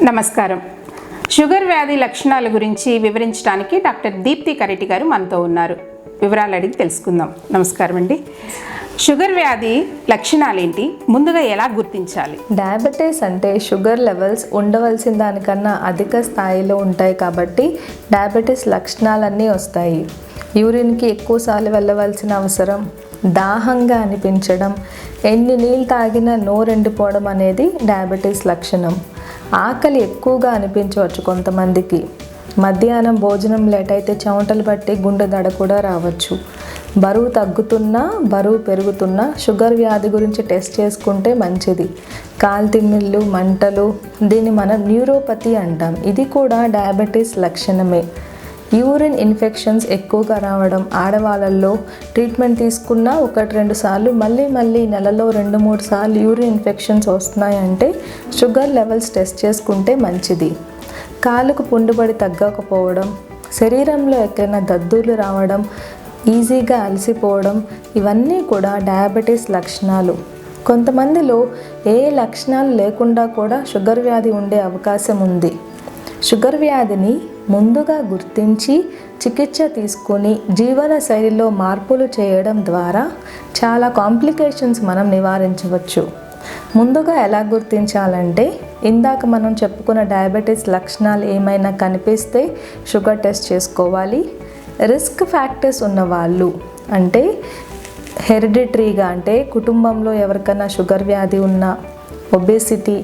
నమస్కారం. షుగర్ వ్యాధి లక్షణాల గురించి వివరించడానికి డాక్టర్ దీప్తి కరెటి గారు మనతో ఉన్నారు. వివరాలు అడిగి తెలుసుకుందాం. నమస్కారం అండి. షుగర్ వ్యాధి లక్షణాలు ఏంటి, ముందుగా ఎలా గుర్తించాలి? డయాబెటీస్ అంటే షుగర్ లెవెల్స్ ఉండవలసిన దానికన్నా అధిక స్థాయిలో ఉంటాయి కాబట్టి డయాబెటీస్ లక్షణాలన్నీ వస్తాయి. యూరిన్కి ఎక్కువసార్లు వెళ్ళవలసిన అవసరం, దాహంగా అనిపించడం, ఎన్ని నీళ్ళు తాగినా నోరెండిపోవడం అనేది డయాబెటీస్ లక్షణం. ఆకలి ఎక్కువగా అనిపించవచ్చు కొంతమందికి. మధ్యాహ్నం భోజనం లేట్ అయితే చెమటలు పట్టి గుండె దడ కూడా రావచ్చు. బరువు తగ్గుతున్నా బరువు పెరుగుతున్నా షుగర్ వ్యాధి గురించి టెస్ట్ చేసుకుంటే మంచిది. కాల్తిమ్మిళ్ళు, మంటలు, దీన్ని మనం న్యూరోపతి అంటాం. ఇది కూడా డయాబెటీస్ లక్షణమే. యూరిన్ ఇన్ఫెక్షన్స్ ఎక్కువగా రావడం, ఆడవాళ్ళల్లో ట్రీట్మెంట్ తీసుకున్నా 1-2 సార్లు మళ్ళీ నెలలో 2-3 సార్లు యూరిన్ ఇన్ఫెక్షన్స్ వస్తున్నాయంటే షుగర్ లెవెల్స్ టెస్ట్ చేసుకుంటే మంచిది. కాలుకు పుండుబడి తగ్గకపోవడం, శరీరంలో ఎక్కడైనా దద్దుర్లు రావడం, ఈజీగా అలసిపోవడం, ఇవన్నీ కూడా డయాబెటీస్ లక్షణాలు. కొంతమందిలో ఏ లక్షణాలు లేకుండా కూడా షుగర్ వ్యాధి ఉండే అవకాశం ఉంది. షుగర్ వ్యాధిని ముందుగా గుర్తించి చికిత్స తీసుకొని జీవన శైలిలో మార్పులు చేయడం ద్వారా చాలా కాంప్లికేషన్స్ మనం నివారించవచ్చు. ముందుగా ఎలా గుర్తించాలంటే, ఇందాక మనం చెప్పుకున్న డయాబెటీస్ లక్షణాలు ఏమైనా కనిపిస్తే షుగర్ టెస్ట్ చేసుకోవాలి. రిస్క్ ఫ్యాక్టర్స్ ఉన్నవాళ్ళు, అంటే హెరిడిటరీగా, అంటే కుటుంబంలో ఎవరికైనా షుగర్ వ్యాధి ఉన్న, ఒబేసిటీ,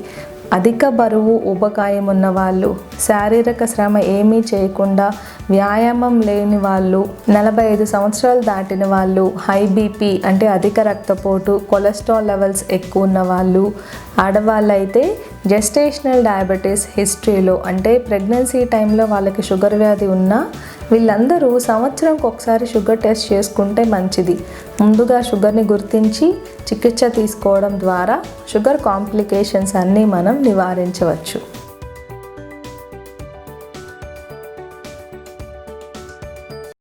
అధిక బరువు ఊబకాయం ఉన్నవాళ్ళు, శారీరక శ్రమ ఏమీ చేయకుండా వ్యాయామం లేని వాళ్ళు, 45 సంవత్సరాలు దాటిన వాళ్ళు, హై బీపీ అంటే అధిక రక్తపోటు, కొలెస్ట్రాల్ లెవెల్స్ ఎక్కువ ఉన్న వాళ్ళు, ఆడవాళ్ళు అయితే జెస్టేషనల్ డయాబెటీస్ హిస్టరీలో, అంటే ప్రెగ్నెన్సీ టైంలో వాళ్ళకి షుగర్ వ్యాధి ఉన్నా, వీళ్ళందరూ సంవత్సరంకి ఒకసారి షుగర్ టెస్ట్ చేసుకుంటే మంచిది. ముందుగా షుగర్ని గుర్తించి చికిత్స తీసుకోవడం ద్వారా షుగర్ కాంప్లికేషన్స్ అన్నీ మనం నివారించవచ్చు.